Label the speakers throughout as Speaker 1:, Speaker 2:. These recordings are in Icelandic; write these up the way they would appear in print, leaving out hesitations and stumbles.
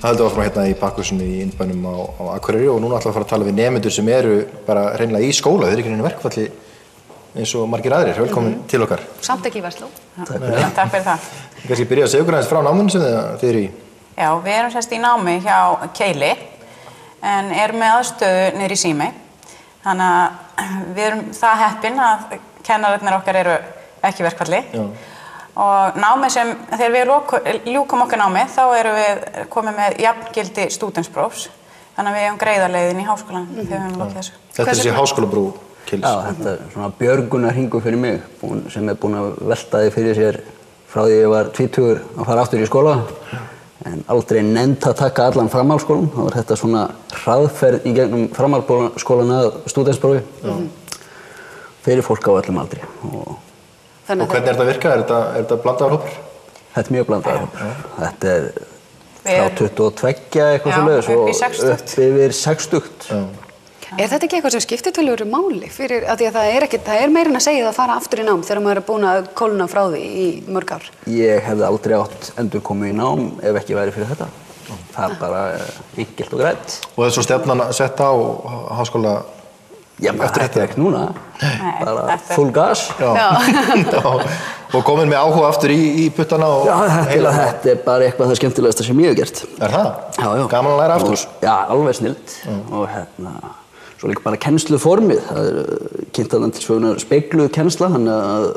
Speaker 1: Það höldum áfram hérna í Pakkhúsinu í innbænum á Akureyri og núna ætlum við að fara að tala við nemendur sem eru bara hreinlega í skóla, þeir eru ekki einu verkfalli eins og margir aðrir. Velkomin til okkar.
Speaker 2: Samt ekki í Versló.
Speaker 3: Takk fyrir það.
Speaker 1: Kannski byrja að segja okkur aðeins frá náminu sem þið eru í.
Speaker 3: Já, við erum sérst í námi hjá Keili en erum með aðstöðu niður í Símey. Þannig að við erum það heppin að kennararnir okkar eru ekki verkfalli. Já. Og námi sem, þegar við ljúkum okkar námi, þá erum við komið með jafngildi stúdentsprófs. Þannig að við eigum greiðarleiðin í háskólann þegar við höfum lokið þessu.
Speaker 1: Þetta er þessi háskólabrú Keils.
Speaker 4: Já, þetta er svona björgunarhringur fyrir mig, sem er búinn að velta því fyrir sér frá því ég var 20 að fara aftur í skóla. En aldrei nennt að taka allan framhaldsskólann. Það var þetta svona hraðferð í gegnum framhaldsskólann að stúdentsprófi. Fyrir fólk á öllum aldri.
Speaker 1: Og hvernig þetta virka? Er þetta blandaðar hópur?
Speaker 4: Þetta er mjög blandaðar hópur. Þetta er frá 22 eitthvað svoleiðis og upp yfir 60.
Speaker 2: Er þetta ekki eitthvað sem skiptir töluverðu máli fyrir að því að það er meira en að segja að fara aftur í nám þegar maður er búinn að kólna frá því í mörg ár?
Speaker 4: Ég hefði aldrei átt endurkomu í nám ef ekki væri fyrir þetta. Það er bara enkelt og grænt.
Speaker 1: Og er svo stefnan sett á háskóla?
Speaker 4: Já, maður þetta ekki núna. Bara full gas.
Speaker 1: Og komin með áhuga aftur í puttana og
Speaker 4: heila. Þetta er bara eitthvað það skemmtilegasta sem ég hef gert.
Speaker 1: Er það?
Speaker 4: Já.
Speaker 1: Gaman að læra aftur?
Speaker 4: Já, alveg snillt. Og svo líka bara kennsluformið. Það er kynntaðan til sögunar spegluð kennsla, þannig að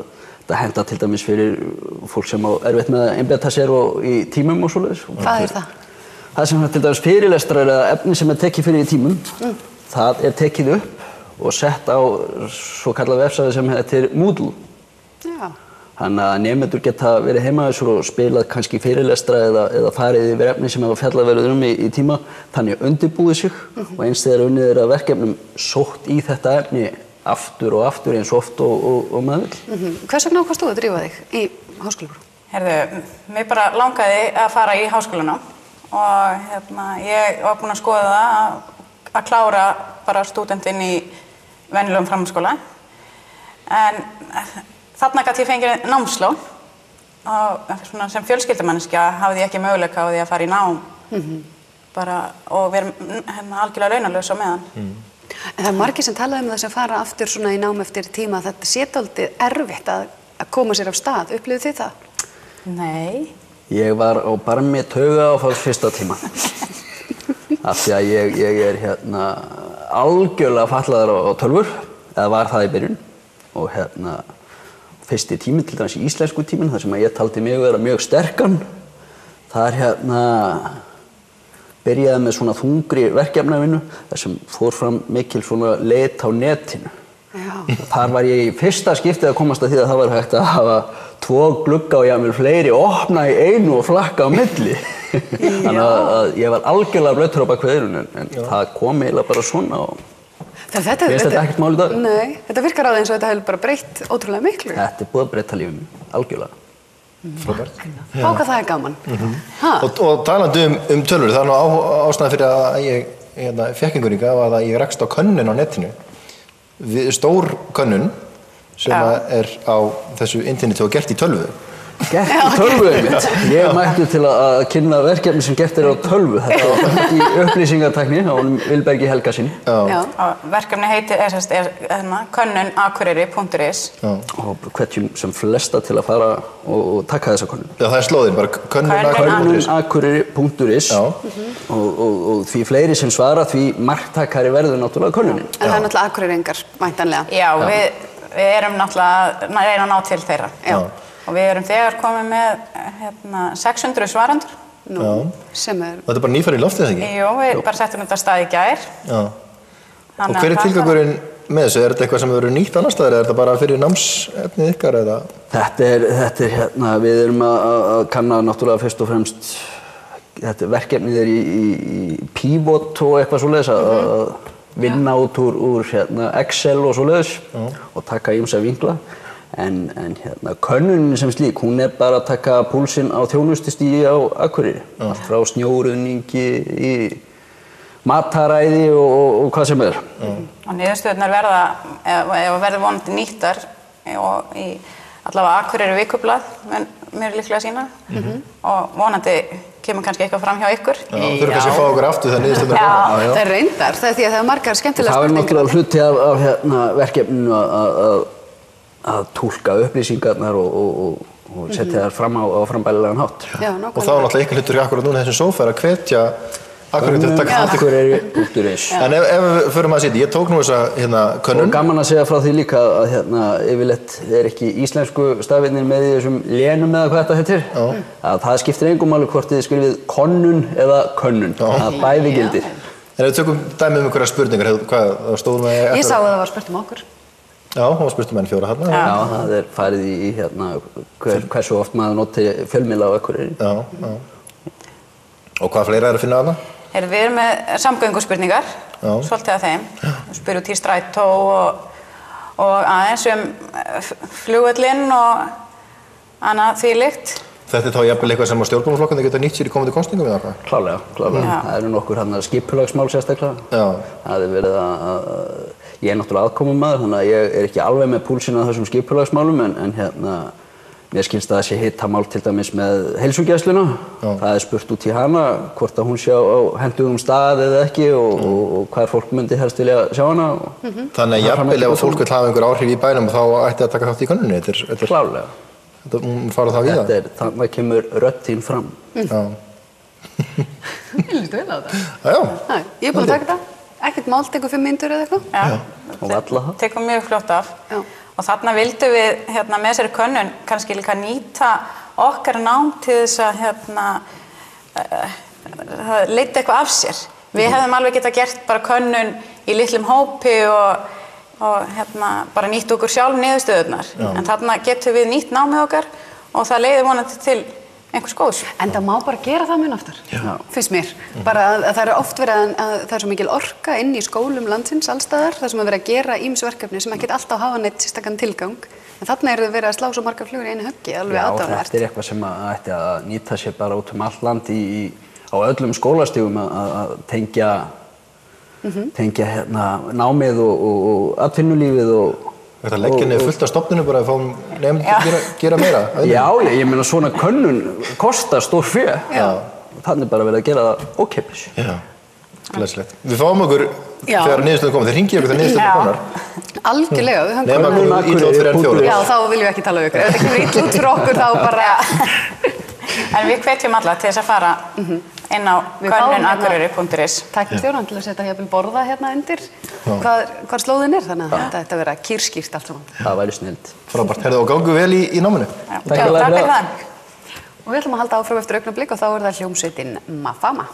Speaker 4: það henta til dæmis fyrir fólk sem á erfitt með að einbeita sér og í tímum og svoleiðis.
Speaker 2: Hvað er það?
Speaker 4: Það sem til dæmis fyrirlestrar eða efni sem er tekið fyrir í tímum, það er tekið upp og sett á svo kallað vefsvæði sem heitir Moodle.
Speaker 2: Já.
Speaker 4: Þannig að nemendur geta verið heima og spilað kannski fyrirlestra eða farið yfir efni sem hafa fjallað verið í tíma, þannig undirbúið sig og eins þegar unnið er að verkefnum sótt í þetta efni aftur og aftur eins oft og maður vill.
Speaker 2: Hvers vegna ákvaðst þú að drífa þig í háskólabrú?
Speaker 3: Heyrðu, mér bara langaði að fara í háskólanám og ég var búin að skoða það að klára bara stúdentinn í venjulegum framhaldsskóla. En þarna gat ég fengið námslán og sem fjölskyldumanneskja hafði ég ekki möguleika á því að fara í nám og vera algjörlega launalaus á meðan.
Speaker 2: En það er margir sem talaði það sem fara aftur svona í nám eftir tíma að þetta sé dálítið erfitt að koma sér af stað. Upplifðu þið það?
Speaker 3: Nei.
Speaker 4: Ég var á barmi taugaáfalls fyrsta tíma. Af því að ég er algjörlega fatlaður á tölvur, eða var það í byrjun og fyrsti tíminn, til dæmis í íslensku tíminn, þar sem ég taldi mig vera mjög sterkan. Það byrjaði með svona þungri verkefnavinnu, þar sem fór fram mikil svona leit á netinu.
Speaker 2: Já.
Speaker 4: Þar var ég í fyrsta skiptið að komast að því að það var hægt að hafa 2 glugga og jafnvel fleiri opna í einu og flakka á milli. Þannig að ég var algjörlega blautur á bakvið en það kom eiginlega bara svona og finnst þetta ekkert mál í dag?
Speaker 2: Nei, þetta virkar á því eins og þetta hefur bara breytt ótrúlega miklu.
Speaker 4: Þetta er búið að breyta lífinu, algjörlega.
Speaker 1: Frábært.
Speaker 2: Hvað það er gaman.
Speaker 1: Og talandi tölvur, það er nú ástæða fyrir að ég fékk einhverjum var að ég rekst á könnun á netinu. Stór könnun sem er á þessu interneti og gert í tölvu.
Speaker 4: Gert í tölvu einmitt. Ég mætti til að kynna verkefni sem gert á tölvu. Þetta var í upplýsingatækni á Vilbergi Helgasyni.
Speaker 3: Verkefni heitir könnunakureyri.is
Speaker 4: og hvetjum sem flesta til að fara og taka þessa könnun.
Speaker 1: Já, það er slóðin, bara
Speaker 4: könnunakureyri.is og því fleiri sem svara, því marktakari verður náttúrulega könnunin.
Speaker 2: En það er náttúrulega akureyringar, væntanlega.
Speaker 3: Já, við erum náttúrulega að reyna að ná til þeirra. Já. Og við erum þegar komið með 600 svarendur.
Speaker 2: Sem er...
Speaker 1: Þetta er bara nýfæri í loftið, eða ekki?
Speaker 3: Jú, við bara settum þetta af stað í gær.
Speaker 1: Já. Og hver er tilgangurinn með þessu? Er þetta eitthvað sem verður nýtt annars staðar? Er þetta bara fyrir námsefnið ykkar, eða?
Speaker 4: Þetta er við erum að kanna náttúrulega fyrst og fremst verkefnið er í pivot og eitthvað svoleiðis að vinna út úr Excel og svoleiðis og taka ýmsa vinkla. En könnunin sem slík, hún er bara að taka púlsinn á þjónustustigi á Akureyri. Allt frá snjóruðningi í mataræði og hvað sem er.
Speaker 3: Og niðurstöðurnar verða vonandi nýttar og í allavega Akureyri vikublað, mér er líklega að sýna. Og vonandi kemur kannski eitthvað fram hjá ykkur.
Speaker 1: Já, þurfum kannski að fá okkur aftur það niðurstöðunar
Speaker 3: Já.
Speaker 1: koma.
Speaker 2: Það er reyndar, það er því að það er margar skemmtilega
Speaker 4: Það er
Speaker 2: spurningar.
Speaker 4: náttúrulega hluti af hérna, verkefninu að túlka upplýsingarnar og setja þær fram á frambærilegan hátt.
Speaker 2: Já,
Speaker 1: Og þá er
Speaker 2: nákvæmlega.
Speaker 1: náttúrulega ykkur hlutur akkurat núna þessum sófa er að hvetja akkurat þetta taka þátt í.
Speaker 4: Akureyri.is.
Speaker 1: En ef við förum að sitja, ég tók nú þessa hérna
Speaker 4: Og
Speaker 1: könnun.
Speaker 4: gaman að segja frá því líka að hérna, yfirleitt er ekki íslensku stafirnir með í þessum lénum eða hvað þetta heitir. Að það skiptir engum máli hvort þið skrifið konnun eða könnun. Það bæði gildir.
Speaker 1: En ef við tökum dæmi einhverja spurningar, hvað stóðum við
Speaker 2: Ég sá að það var spurt okkur.
Speaker 1: Já, það var spurt menn 4 þarna.
Speaker 4: Já, það er farið í hérna, hversu oft maður noti fjölmiðla á Akureyri.
Speaker 1: Já. Og hvað fleira er að finna þarna?
Speaker 3: Við erum með samgönguspurningar,
Speaker 1: Já.
Speaker 3: svolítið af þeim. Við spyrjum út í strætó og aðeins flugvöllinn og annað þvílíkt.
Speaker 1: Þetta er þá jafnvel eitthvað sem á stjórnmálaflokkarnir geta nýtt sér í komandi kosningum eða hvað?
Speaker 4: Klárlega.
Speaker 3: Já.
Speaker 4: Það eru nokkur hann skipulagsmál sérstaklega.
Speaker 1: Já.
Speaker 4: Það er verið ég er náttúrulega aðkomumaður, þannig að ég er ekki alveg með púlsinn á þessum skipulagsmálum en hérna, mér skilst að það sé hittamál til dæmis með heilsugæsluna. Það er spurt út í hana hvort að hún sé á hentugum stað eða ekki og hvar fólk myndi helst vilja sjá hana.
Speaker 1: Þannig að jafnvel ef fólk vil hafa einhver áhrif í bænum þá ætti að taka þátt í könnunni.
Speaker 4: Klárlega.
Speaker 1: Hún fara þá í það.
Speaker 4: Þannig kemur rödd þín fram.
Speaker 1: Já.
Speaker 2: Ég líst vel á það.
Speaker 1: Já.
Speaker 2: Nei, ég er búin að taka þetta. Ekkert mál, tekur 5 mínútur eða eitthvað.
Speaker 3: Já.
Speaker 4: Og valla það.
Speaker 3: Tekur mjög fljótt af.
Speaker 2: Já.
Speaker 3: Og þarna vildum við með þessari könnun kannski líka nýta okkar nám til þess að það leiddi eitthvað af sér. Við hefðum alveg getað gert bara könnun í litlum hópi og bara nýtt okkur sjálf niðurstöðurnar. En þarna getum við nýtt námið okkar og það leiðir vonandi til einhvers góðs.
Speaker 2: En það má bara gera það mun oftar, finnst mér. Bara að það er oft verið að það er svo mikil orka inn í skólum landsins allstaðar, þar sem að vera að gera ýmis verkefni sem ekkert alltaf hafa neitt sérstakann tilgang. En þarna eru þau verið að slá svo margar flugur í einu höggi, alveg aðdáunarvert.
Speaker 4: Þetta er eitthvað sem ætti að nýta sér bara út allt land á öllum skólastigum að tengja námið og atvinnulífið og
Speaker 1: Þetta leggja niður fullt af stofnunum bara að fá nefndir gera meira.
Speaker 4: Já, ég meina svona könnun kostar stór fé. Þannig bara verið að gera það ókeypis.
Speaker 1: Já, glæsilegt. Við fáum okkur þegar niðurstöður koma. Þeir hringja okkur þegar niðurstöður komnar.
Speaker 2: Algjörlega, við höfum
Speaker 1: Nema okkur illa út fyrir enn 4.
Speaker 2: Já, þá viljum við ekki tala um ykkur. Ef þetta kemur illa út fyrir okkur, þá bara...
Speaker 3: En við hvetjum alla til þess að fara inn á könnunakureyri.is.
Speaker 2: Tæknistjóran til að setja jafnvel borða hérna undir hvar slóðin er, þannig að þetta vera kýrskýrt allt saman.
Speaker 4: Það væri snilld.
Speaker 1: Frábært. Herðu og gangu vel í náminu.
Speaker 3: Takk fyrir það.
Speaker 2: Og við ætlum að halda áfram eftir augnablik og þá er það hljómsveitin Mafama.